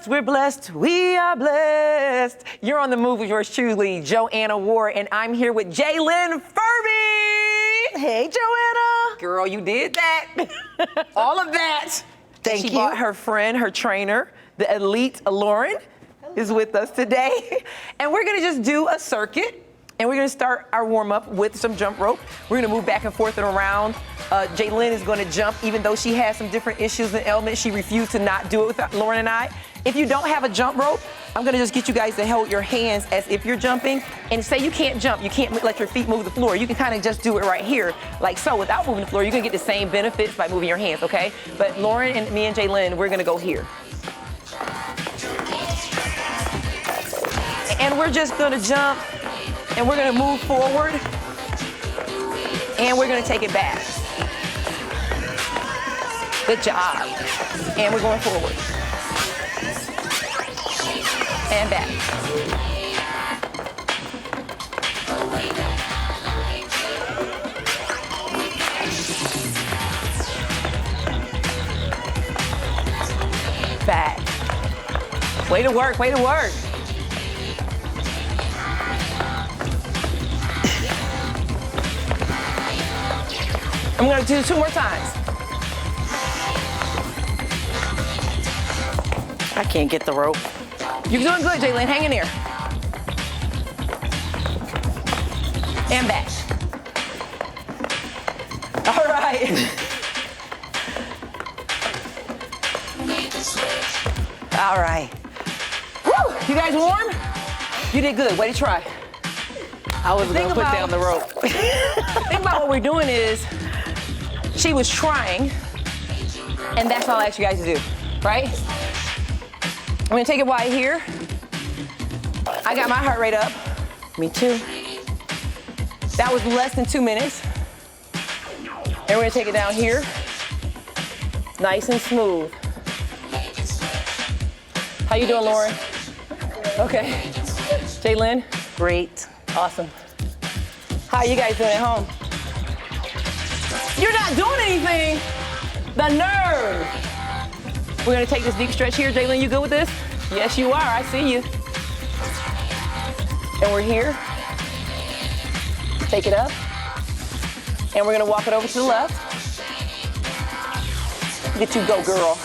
blessed, we're blessed, we are blessed. You're on the move with yours truly, JoAnna Ward, and I'm here with Jaylynn Furby. Hey, JoAnna. Girl, you did that. All of that. Thank you. She brought her friend, her trainer, the elite Lauren, is with us today. And we're gonna just do a circuit. And we're gonna start our warm-up with some jump rope. We're gonna move back and forth and around. Jaylynn is gonna jump, even though she has some different issues and ailments. She refused to not do it with Lauren and I. If you don't have a jump rope, I'm gonna just get you guys to hold your hands as if you're jumping. And say you can't jump, you can't let your feet move the floor. You can kind of just do it right here, like so, without moving the floor. You're gonna get the same benefits by moving your hands, okay? But Lauren and me and Jaylynn, we're gonna go here. And we're just gonna jump. And we're gonna move forward, and we're gonna take it back. Good job. And we're going forward. And back. Back. Way to work, way to work. I'm gonna do 2 more times. I can't get the rope. You're doing good, Jaylynn. Hang in there. And back. All right. All right. Woo! You guys warm? You did good. Way to try. I was gonna put down the rope. The thing about what we're doing is, she was trying, and that's all I asked you guys to do, right? I'm gonna take it wide here. I got my heart rate up. Me too. That was less than 2 minutes. And we're gonna take it down here. Nice and smooth. How you doing, Lauren? Okay. Jaylynn? Great. Awesome. How you guys doing at home? You're not doing anything. The nerve. We're gonna take this deep stretch here. Jaylynn, you good with this? Yes, you are. I see you. And we're here. Take it up. And we're gonna walk it over to the left. Get you go, girl.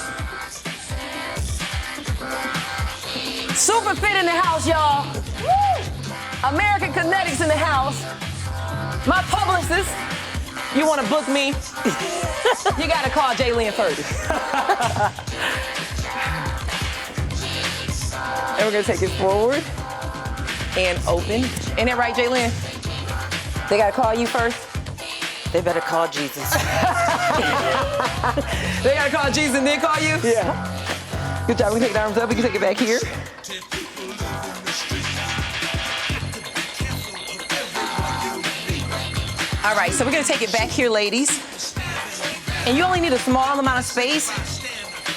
Super fit in the house, y'all. Woo! American Kinetics in the house. My publicist. You want to book me? You got to call Jaylynn first. And we're going to take it forward and open. Ain't that right, Jaylynn? They got to call you first? They better call Jesus. They got to call Jesus and then call you? Yeah. Good job. We can take the arms up. We can take it back here. All right, so we're gonna take it back here, ladies. And you only need a small amount of space.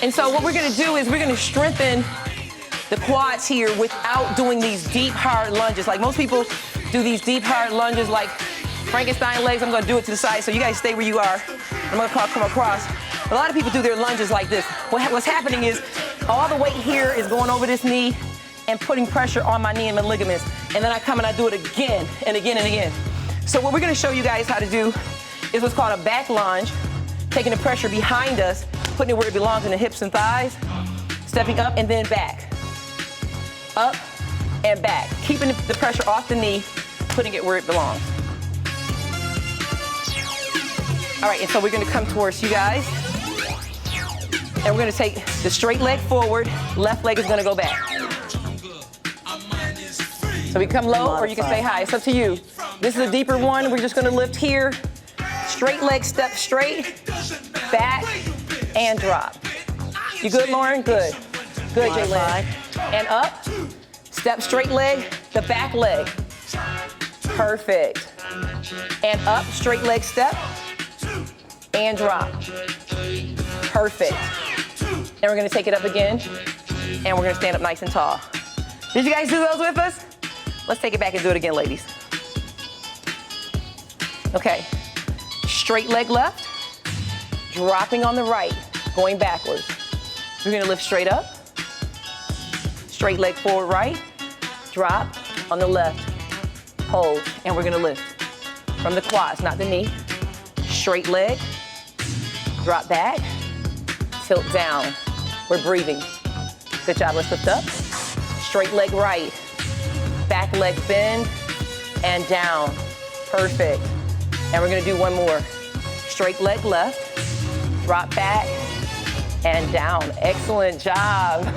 And so what we're gonna do is we're gonna strengthen the quads here without doing these deep, hard lunges. Like most people do these deep, hard lunges like Frankenstein legs. I'm gonna do it to the side, so you guys stay where you are. I'm gonna come across. A lot of people do their lunges like this. What's happening is all the weight here is going over this knee and putting pressure on my knee and my ligaments. And then I come and I do it again and again and again. So what we're gonna show you guys how to do is what's called a back lunge, taking the pressure behind us, putting it where it belongs in the hips and thighs, stepping up and then back. Up and back. Keeping the pressure off the knee, putting it where it belongs. All right, and so we're gonna come towards you guys. And we're gonna take the straight leg forward, left leg is gonna go back. So we come low or you can stay high, it's up to you. This is a deeper one, we're just gonna lift here. Straight leg, step straight, back, and drop. You good, Lauren? Good. Good, Jaylynn. And up, step straight leg, the back leg. Perfect. And up, straight leg step, and drop. Perfect. And we're gonna take it up again, and we're gonna stand up nice and tall. Did you guys do those with us? Let's take it back and do it again, ladies. Okay, straight leg left, dropping on the right, going backwards. We're gonna lift straight up, Straight leg forward right. Drop on the left. Hold, and we're gonna lift. From the quads, not the knee. Straight leg. Drop back. Tilt down. We're breathing. Good job, let's lift up. Straight leg right. Back leg bend and down. Perfect. And we're gonna do one more. Straight leg left. Drop back and down. Excellent job.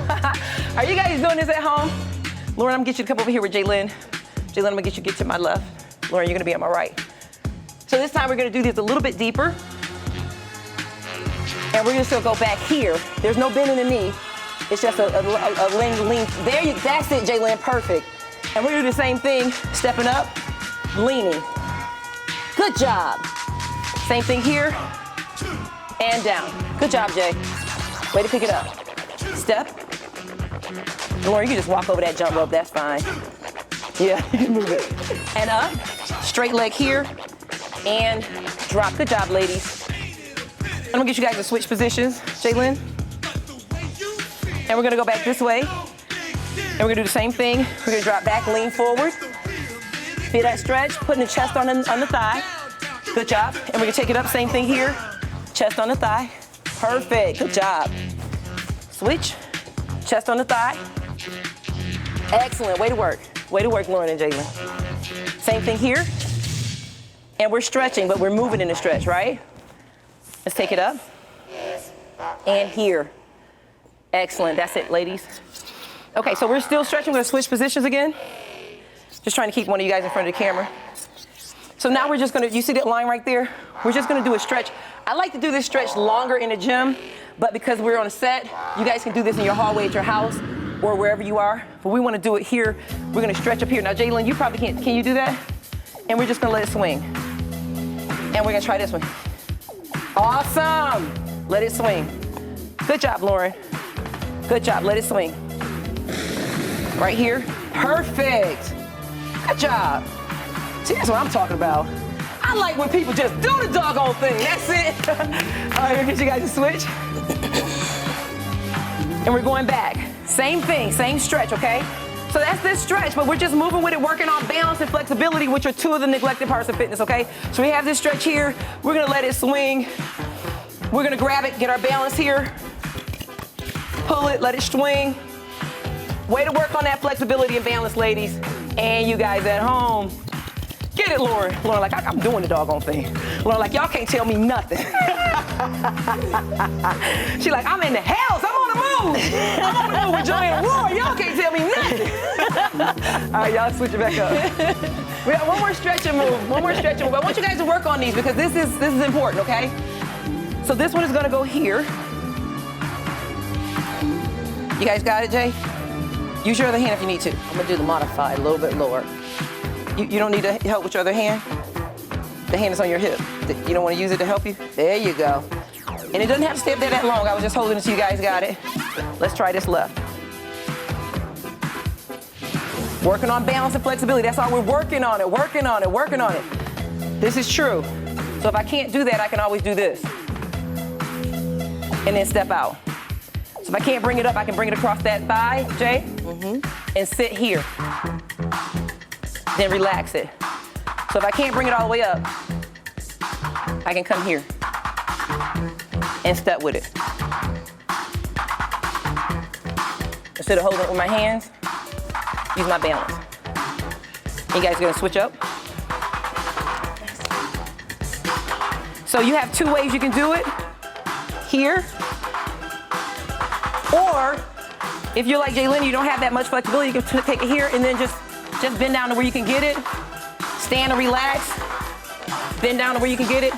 Are you guys doing this at home? Lauren, I'm gonna get you to come over here with Jaylin. Jaylin, I'm gonna get you to get to my left. Lauren, you're gonna be on my right. So this time we're gonna do this a little bit deeper. And we're gonna still go back here. There's no bend in the knee. It's just a lean. There you, that's it, Jaylin, perfect. And we're gonna do the same thing, stepping up, leaning. Good job. Same thing here, and down. Good job, Jay. Way to pick it up. Step. Lauren, you can just walk over that jump rope, that's fine. Yeah, you can move it. And up, straight leg here, and drop. Good job, ladies. I'm gonna get you guys to switch positions, Jaylin. And we're gonna go back this way. And we're gonna do the same thing. We're gonna drop back, lean forward. Feel that stretch, putting the chest on the thigh. Good job. And we're gonna take it up, same thing here. Chest on the thigh. Perfect, good job. Switch, chest on the thigh. Excellent, way to work. Way to work, Lauren and Jaylin. Same thing here. And we're stretching, but we're moving in the stretch, right? Let's take it up. And here. Excellent, that's it, ladies. Okay, so we're still stretching. We're gonna switch positions again. Just trying to keep one of you guys in front of the camera. So now we're just gonna, you see that line right there? We're just gonna do a stretch. I like to do this stretch longer in the gym, but because we're on a set, you guys can do this in your hallway at your house or wherever you are. But we wanna do it here. We're gonna stretch up here. Now, Jaylin, you probably can't, can you do that? And we're just gonna let it swing. And we're gonna try this one. Awesome, let it swing. Good job, Lauren. Good job, let it swing. Right here, perfect. Good job. See, that's what I'm talking about. I like when people just do the doggone thing, that's it. All right, we'll get you guys to switch. And we're going back. Same thing, same stretch, okay? So that's this stretch, but we're just moving with it, working on balance and flexibility, which are two of the neglected parts of fitness, okay? So we have this stretch here. We're gonna let it swing. We're gonna grab it, get our balance here. Pull it, let it swing. Way to work on that flexibility and balance, ladies. And you guys at home. Get it, Lauren. Lauren, like, I'm doing the doggone thing. Lauren, like, y'all can't tell me nothing. She like, I'm in the house. I'm on the move. I'm on the move with JoAnna Ward. Y'all can't tell me nothing. All right, y'all switch it back up. We got one more stretch and move. One more stretch and move. I want you guys to work on these because this is important, okay? So this one is gonna go here. You guys got it, Jay? Use your other hand if you need to. I'm gonna do the modified, a little bit lower. You don't need to help with your other hand? The hand is on your hip. You don't want to use it to help you? There you go. And it doesn't have to stay up there that long. I was just holding it so you guys got it. Let's try this left. Working on balance and flexibility. That's all we're working on it, working on it, working on it. This is true. So if I can't do that, I can always do this. And then step out. So if I can't bring it up, I can bring it across that thigh, Jay, and sit here. Then relax it. So if I can't bring it all the way up, I can come here and step with it. Instead of holding it with my hands, use my balance. You guys are gonna switch up. So you have two ways you can do it. Here, or if you're like Jaylin, you don't have that much flexibility, you can take it here and then just bend down to where you can get it. Stand and relax. Bend down to where you can get it.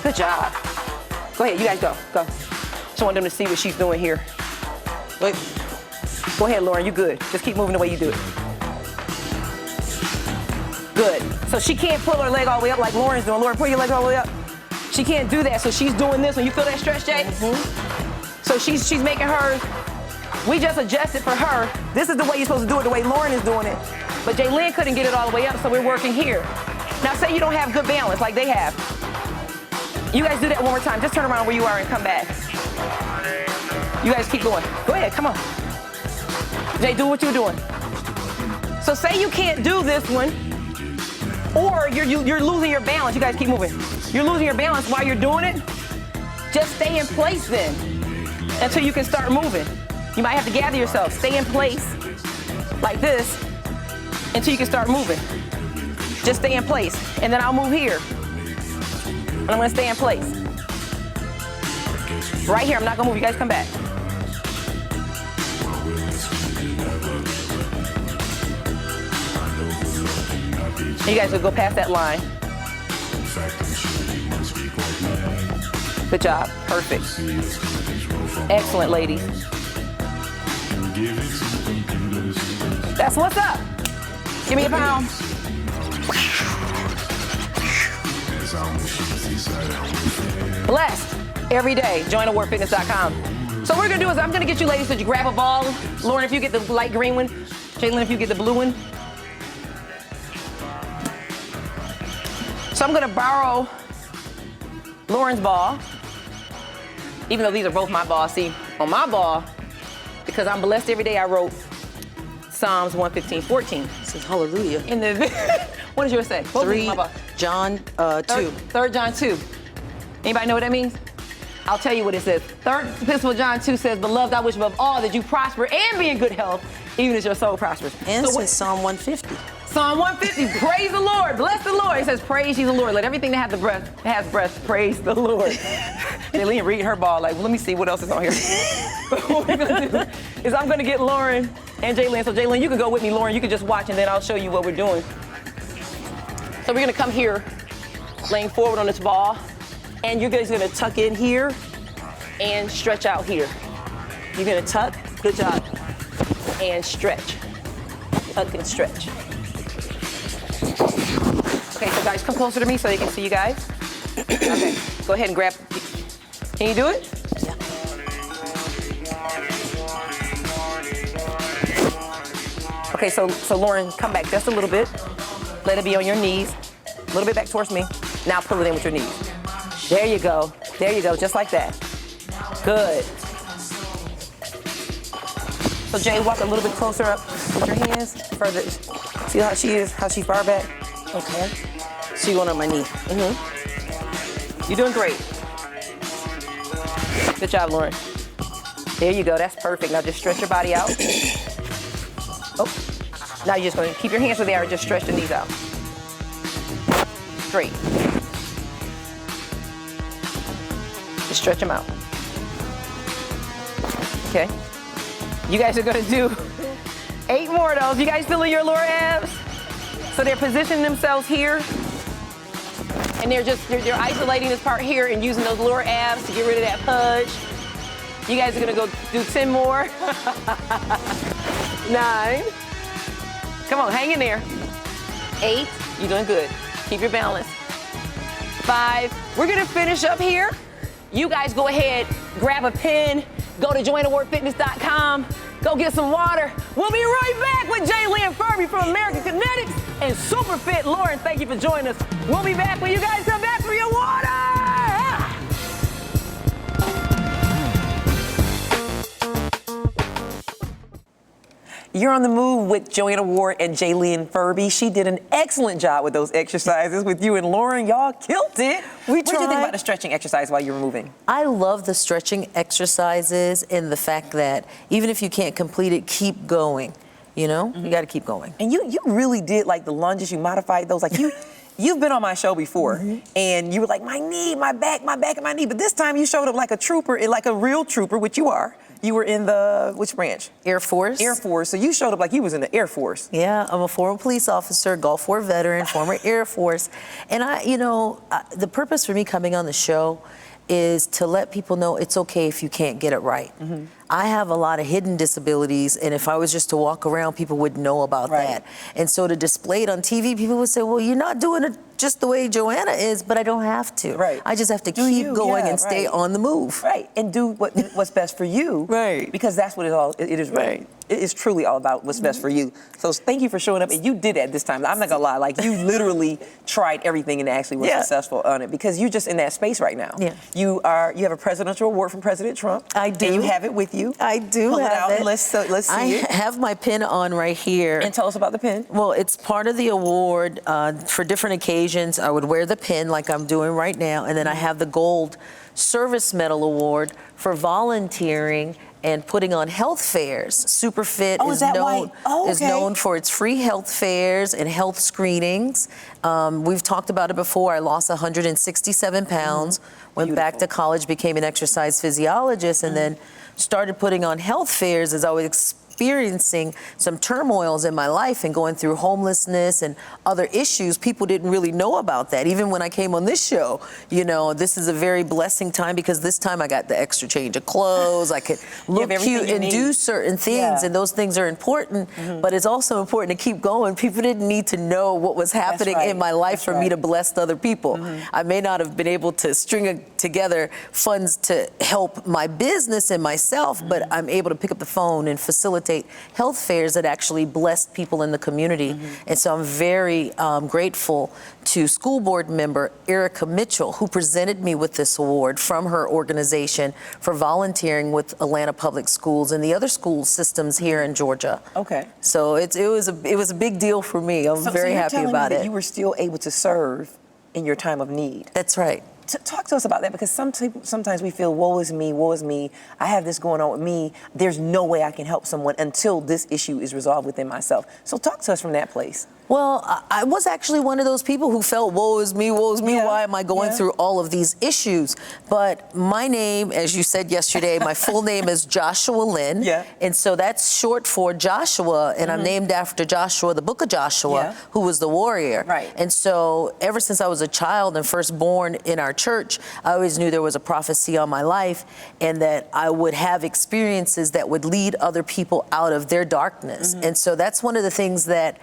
Good job. Go ahead, you guys go. Just want them to see what she's doing here. Wait. Go ahead, Lauren, you good. Just keep moving the way you do it. Good. So she can't pull her leg all the way up like Lauren's doing. Lauren, pull your leg all the way up. She can't do that, so she's doing this. When you feel that stretch, Jay? So she's making hers. We just adjusted for her. This is the way you're supposed to do it, the way Lauren is doing it. But Jaylin couldn't get it all the way up, so we're working here. Now say you don't have good balance like they have. You guys do that one more time. Just turn around where you are and come back. You guys keep going. Go ahead, come on. Jay, do what you're doing. So say you can't do this one, or you're losing your balance. You guys keep moving. You're losing your balance while you're doing it. Just stay in place then until you can start moving. You might have to gather yourself. Stay in place like this until you can start moving. Just stay in place. And then I'll move here. And I'm gonna stay in place. Right here, I'm not gonna move. You guys come back. You guys will go past that line. Good job. Perfect. Excellent, ladies. That's what's up. Give me a pound. Blessed every day. JoAnnaWardFitness.com. So what we're gonna do is I'm gonna get you ladies to grab a ball. Lauren, if you get the light green one. Jalen, if you get the blue one. So I'm gonna borrow Lauren's ball, even though these are both my balls. See, on my ball, because I'm blessed every day, I wrote Psalms 115:14. It says hallelujah. In the what does yours say? 3 John 2. 3 John 2. Anybody know what that means? I'll tell you what it says. 3rd Epistle of John 2 says, "Beloved, I wish above all that you prosper and be in good health, even as your soul prospers." And so says Psalm 150. Psalm 150, praise the Lord, bless the Lord. It says, praise ye the Lord. Let everything that has breath, praise the Lord. Jaylene reading her ball like, well, let me see what else is on here. What we're gonna do is I'm gonna get Lauren and Jaylene. So Jaylene, you can go with me. Lauren, you can just watch and then I'll show you what we're doing. So we're gonna come here, laying forward on this ball, and you guys are gonna tuck in here and stretch out here. You're gonna tuck, good job, and stretch. Tuck and stretch. Okay, so guys, come closer to me so they can see you guys. Okay, go ahead and grab. Can you do it? Yeah. Okay, so Lauren, come back just a little bit. Let it be on your knees. A little bit back towards me. Now pull it in with your knees. There you go. There you go, just like that. Good. So Jay, walk a little bit closer up with your hands. Further. See how she is? How she's far back? Okay. So you going on my knee. You're doing great. Good job, Lauren. There you go. That's perfect. Now just stretch your body out. Oh. Now you're just going to keep your hands where they are and just stretch the knees out. Straight. Just stretch them out. Okay. You guys are going to do 8 more of those. You guys feeling your lower abs? So they're positioning themselves here. And they're isolating this part here and using those lower abs to get rid of that pudge. You guys are gonna go do 10 more. 9. Come on, hang in there. 8, you're doing good. Keep your balance. 5, we're gonna finish up here. You guys go ahead, grab a pen, go to JoAnnaWardFitness.com, go get some water. We'll be right back with Jaylene Furby from American Kinetics and Superfit Lauren. Thank you for joining us. We'll be back when you guys come back for your water. You're on the move with JoAnna Ward and Jaylene Furby. She did an excellent job with those exercises with you and Lauren. Y'all killed it. What did you think about the stretching exercise while you were moving? I love the stretching exercises and the fact that even if you can't complete it, keep going. You know, you got to keep going. And you really did like the lunges. You modified those. Like you've been on my show before, and you were like, my knee, my back, and my knee. But this time you showed up like a trooper, like a real trooper, which you are. You were in the, which branch? Air Force. Air Force. So you showed up like you was in the Air Force. Yeah, I'm a former police officer, Gulf War veteran, former Air Force. And the purpose for me coming on the show is to let people know it's okay if you can't get it right. I have a lot of hidden disabilities, and if I was just to walk around, people would know about that. And so to display it on TV, people would say, well, you're not doing it just the way JoAnna is, but I don't have to. I just have to keep going and stay on the move. And do what's best for you. Because that's what it is. It is truly all about what's best for you. So thank you for showing up, and you did that this time. I'm not gonna lie, like you literally tried everything and actually were successful on it because you're just in that space right now. You have a presidential award from President Trump. I do. And you have it with you. you. I do Pull it have out it. and let's see I it. have my pin on right here. And tell us about the pin. Well, it's part of the award. For different occasions, I would wear the pin like I'm doing right now, and then I have the Gold Service Medal Award for volunteering and putting on health fairs. Superfit is known for its free health fairs and health screenings. We've talked about it before. I lost 167 pounds, went back to college, became an exercise physiologist, and then started putting on health fairs as I was experiencing some turmoils in my life and going through homelessness and other issues. People didn't really know about that. Even when I came on this show, you know, this is a very blessing time because this time I got the extra change of clothes. I could look cute and do certain things, and those things are important, but it's also important to keep going. People didn't need to know what was happening in my life for me to bless other people. I may not have been able to string together funds to help my business and myself, but I'm able to pick up the phone and facilitate health fairs that actually blessed people in the community. And so I'm very grateful to school board member Erica Mitchell, who presented me with this award from her organization for volunteering with Atlanta Public Schools and the other school systems here in Georgia. Okay. So it was a big deal for me. I'm very happy about it. You were still able to serve in your time of need. That's right. Talk to us about that, because sometimes we feel, woe is me, I have this going on with me, there's no way I can help someone until this issue is resolved within myself. So talk to us from that place. Well, I was actually one of those people who felt, woe is me, why am I going through all of these issues? But my name, as you said yesterday, my full name is Joshua Lynn. And so that's short for Joshua, and I'm named after Joshua, the book of Joshua, who was the warrior. And so ever since I was a child and first born in our church, I always knew there was a prophecy on my life and that I would have experiences that would lead other people out of their darkness. And so that's one of the things that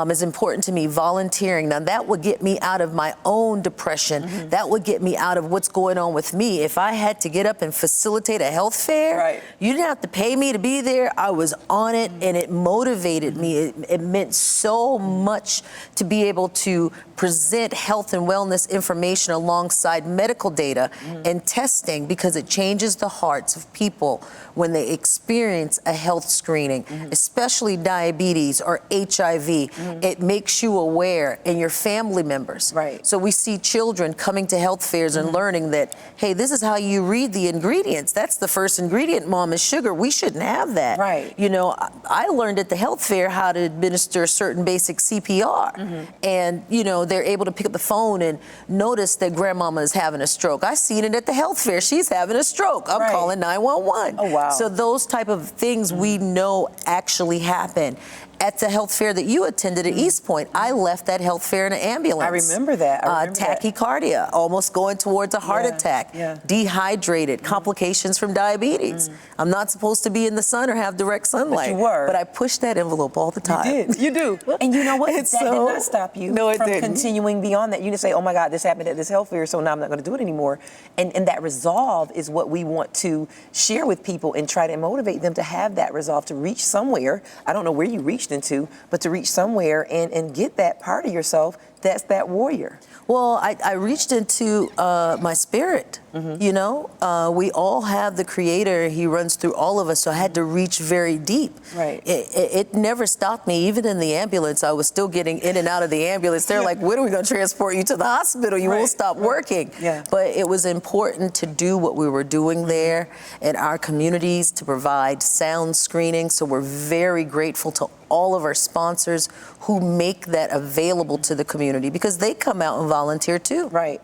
is important to me, volunteering. Now that would get me out of my own depression. That would get me out of what's going on with me. If I had to get up and facilitate a health fair, you didn't have to pay me to be there. I was on it, and it motivated me. It meant so much to be able to present health and wellness information alongside medical data and testing, because it changes the hearts of people when they experience a health screening, especially diabetes or HIV. It makes you aware, and your family members. So we see children coming to health fairs and learning that, hey, this is how you read the ingredients. That's the first ingredient, Mom, is sugar. We shouldn't have that. You know, I learned at the health fair how to administer certain basic CPR. And, you know, they're able to pick up the phone and notice that grandmama is having a stroke. I seen it at the health fair. She's having a stroke. I'm calling 911. Oh, wow. So those type of things we know actually happen. At the health fair that you attended at East Point, I left that health fair in an ambulance. I remember that. Tachycardia, almost going towards a heart attack, dehydrated, complications from diabetes. I'm not supposed to be in the sun or have direct sunlight. But you were. But I pushed that envelope all the time. You did. You do. And you know what? That did not stop you from continuing beyond that. You didn't say, oh my God, this happened at this health fair, so now I'm not going to do it anymore. And that resolve is what we want to share with people and try to motivate them to have that resolve to reach somewhere. I don't know where you reached into, but to reach somewhere and get that part of yourself that's that warrior. Well, I reached into my spirit. You know, we all have the Creator. He runs through all of us. So I had to reach very deep. It never stopped me. Even in the ambulance, I was still getting in and out of the ambulance. They're like, when are we going to transport you to the hospital? You won't stop working. But it was important to do what we were doing there in our communities to provide sound screening. So we're very grateful to all of our sponsors who make that available to the community, because they come out and volunteer too. Right.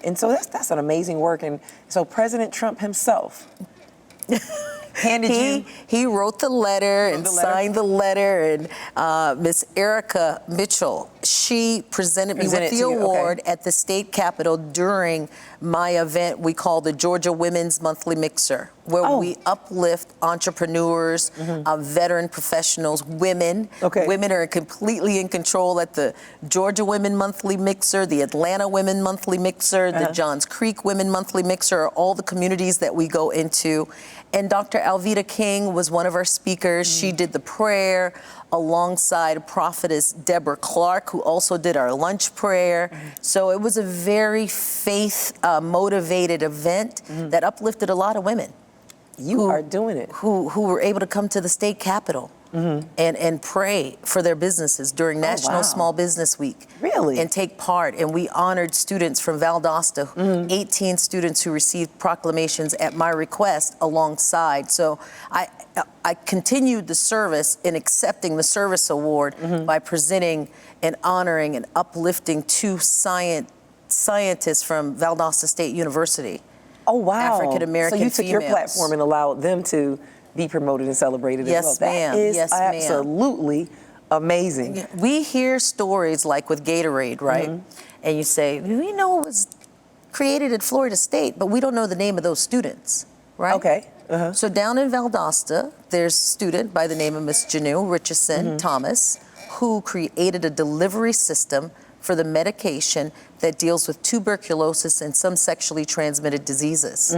And so that's an amazing work. And so President Trump himself he wrote the letter and signed the letter, and Miss Erica Mitchell, she presented me with the award at the state capitol during my event we call the Georgia Women's Monthly Mixer, where we uplift entrepreneurs, veteran professionals, women. Women are completely in control at the Georgia Women Monthly Mixer, the Atlanta Women Monthly Mixer, the Johns Creek Women Monthly Mixer, all the communities that we go into. And Dr. Alveda King was one of our speakers. She did the prayer alongside prophetess Deborah Clark, who also did our lunch prayer. So it was a very faith-motivated event that uplifted a lot of women. You are doing it. Who were able to come to the state capitol and pray for their businesses during National Small Business Week. Really? And take part. And we honored students from Valdosta, 18 students who received proclamations at my request alongside. So I continued the service in accepting the service award by presenting and honoring and uplifting two scientists from Valdosta State University. Oh, wow. African-American So you took your platform and allowed them to be promoted and celebrated as well. Yes, ma'am. That is Yes, ma'am. absolutely amazing. We hear stories like with Gatorade, right? And you say, we know it was created at Florida State, but we don't know the name of those students, right? Okay. So down in Valdosta, there's a student by the name of Miss Janu Richardson Thomas, who created a delivery system for the medication that deals with tuberculosis and some sexually transmitted diseases.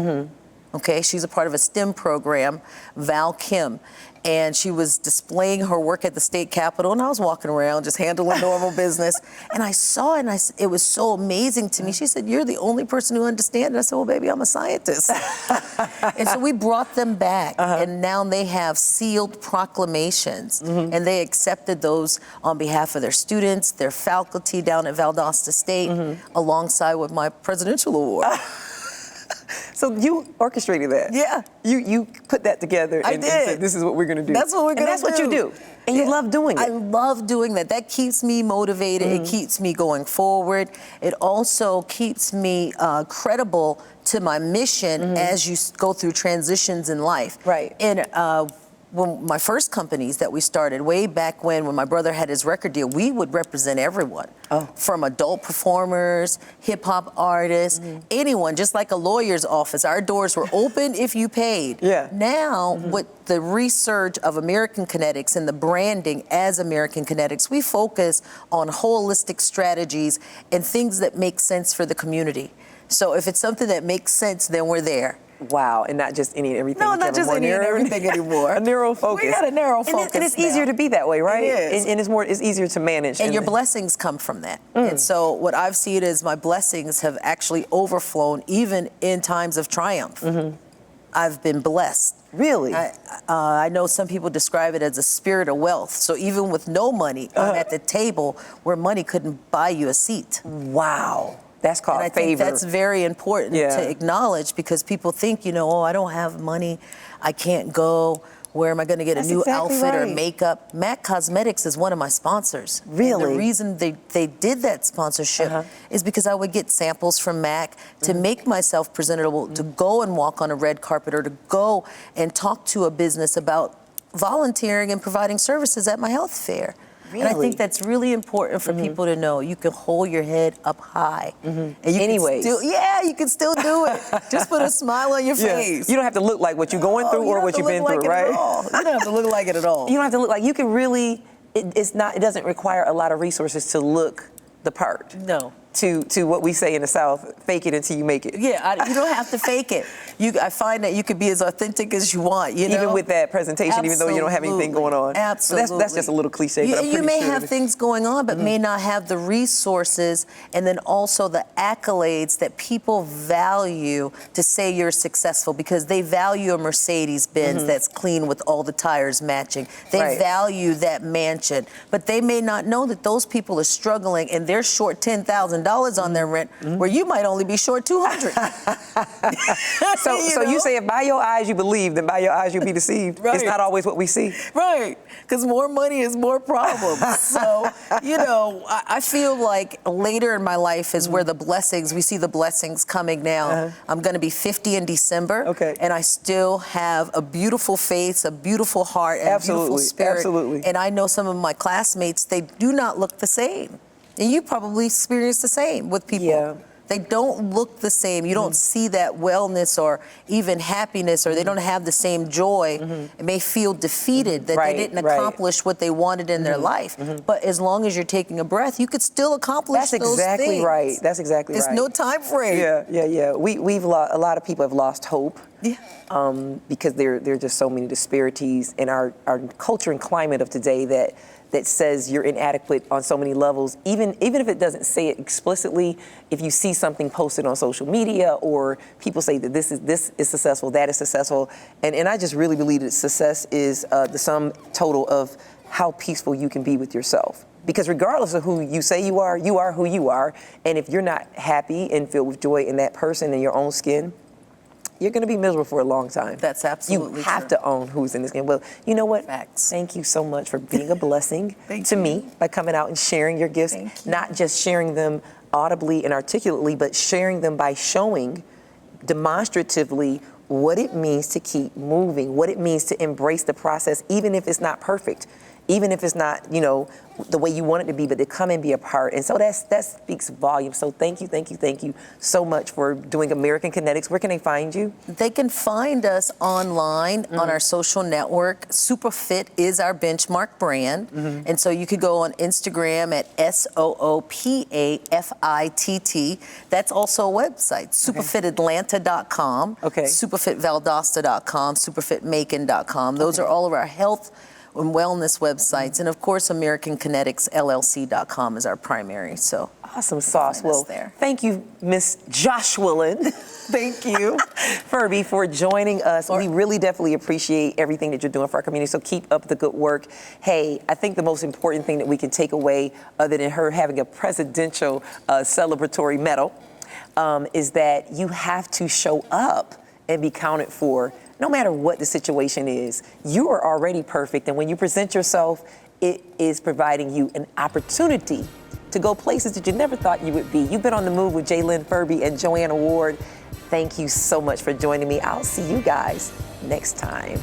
Okay, she's a part of a STEM program, Val Kim, and she was displaying her work at the state capitol, and I was walking around just handling normal business, and I saw it, and it was so amazing to me. She said, "You're the only person who understands." I said, "Well, baby, I'm a scientist." And so we brought them back, and now they have sealed proclamations, and they accepted those on behalf of their students, their faculty down at Valdosta State, alongside with my presidential award. So you orchestrated that? Yeah. You put that together and said, this is what we're going to do. That's what we're going to do. And that's what you do. And you love doing it. I love doing that. That keeps me motivated. It keeps me going forward. It also keeps me credible to my mission as you go through transitions in life. Right. And when my first companies that we started, way back when my brother had his record deal, we would represent everyone. From adult performers, hip hop artists, anyone, just like a lawyer's office. Our doors were open if you paid. Yeah. Now, with the research of American Kinetics and the branding as American Kinetics, we focus on holistic strategies and things that make sense for the community. So if it's something that makes sense, then we're there. Wow, and not just any and everything. No, not just any and everything anymore. A narrow focus. We got a narrow focus. And it's easier to be that way, right? It is. And it's easier to manage. And your blessings come from that. And so what I've seen is my blessings have actually overflown even in times of triumph. I've been blessed. Really? I know some people describe it as a spirit of wealth. So even with no money, I'm at the table where money couldn't buy you a seat. Wow. That's called and I favor. think that's very important to acknowledge, because people think, oh, I don't have money, I can't go. Where am I going to get a new outfit or makeup? MAC Cosmetics is one of my sponsors. Really? And the reason they did that sponsorship is because I would get samples from MAC to make myself presentable, to go and walk on a red carpet, or to go and talk to a business about volunteering and providing services at my health fair. Really? And I think that's really important for people to know. You can hold your head up high. And you you can still do it. Just put a smile on your face. You don't have to look like what you're going through or what you've been through, right? You don't have to look like it at all. You don't have to look like, you can really, it doesn't require a lot of resources to look the part. No. To what we say in the South, fake it until you make it. Yeah, you don't have to fake it. I find that you could be as authentic as you want, Even with that presentation, even though you don't have anything going on. Absolutely. That's just a little cliche, but I'm pretty You may sure have things going on, but may not have the resources and then also the accolades that people value to say you're successful, because they value a Mercedes-Benz that's clean with all the tires matching. They value that mansion, but they may not know that those people are struggling and they're short $10,000 on their rent, where you might only be short $200. So you say, if by your eyes you believe, then by your eyes you'll be deceived. It's not always what we see. Right, because more money is more problems. So, I feel like later in my life is where we see the blessings coming now. I'm going to be 50 in December. Okay. And I still have a beautiful face, a beautiful heart, and a beautiful spirit. Absolutely. And I know some of my classmates, they do not look the same. And you probably experience the same with people. Yeah. They don't look the same. You don't see that wellness or even happiness, or they don't have the same joy. They may feel defeated that they didn't accomplish what they wanted in their life. But as long as you're taking a breath, you could still accomplish those things. That's exactly right. There's no time frame. Yeah. A lot of people have lost hope. Yeah. Because there are just so many disparities in our culture and climate of today that says you're inadequate on so many levels. Even if it doesn't say it explicitly, if you see something posted on social media or people say that this is successful, that is successful, and I just really believe that success is the sum total of how peaceful you can be with yourself. Because regardless of who you say you are who you are. And if you're not happy and filled with joy in that person in your own skin, you're going to be miserable for a long time. That's absolutely You have true. to own who's in this game. Well, you know what? Facts. Thank you so much for being a blessing Thank to you. me by coming out and sharing your gifts. Thank you. Not just sharing them audibly and articulately, but sharing them by showing demonstratively what it means to keep moving, what it means to embrace the process, even if it's not perfect, even if it's not, the way you want it to be, but to come and be a part. And so that speaks volumes. So thank you so much for doing American Kinetics. Where can they find you? They can find us online on our social network. Superfit is our benchmark brand. And so you could go on Instagram at SOOPAFITT. That's also a website, superfitatlanta.com, superfitvaldosta.com, superfitmacon.com. Those are all of our health and wellness websites, and of course, AmericanKineticsLLC.com is our primary. So awesome sauce. find us Well, there. thank you, Miss Joshua. Thank you, Furby, for joining us. We really definitely appreciate everything that you're doing for our community. So keep up the good work. Hey, I think the most important thing that we can take away, other than her having a presidential celebratory medal, is that you have to show up and be counted for. No matter what the situation is, you are already perfect. And when you present yourself, it is providing you an opportunity to go places that you never thought you would be. You've been on the move with J-Lynn Furby and JoAnna Ward. Thank you so much for joining me. I'll see you guys next time.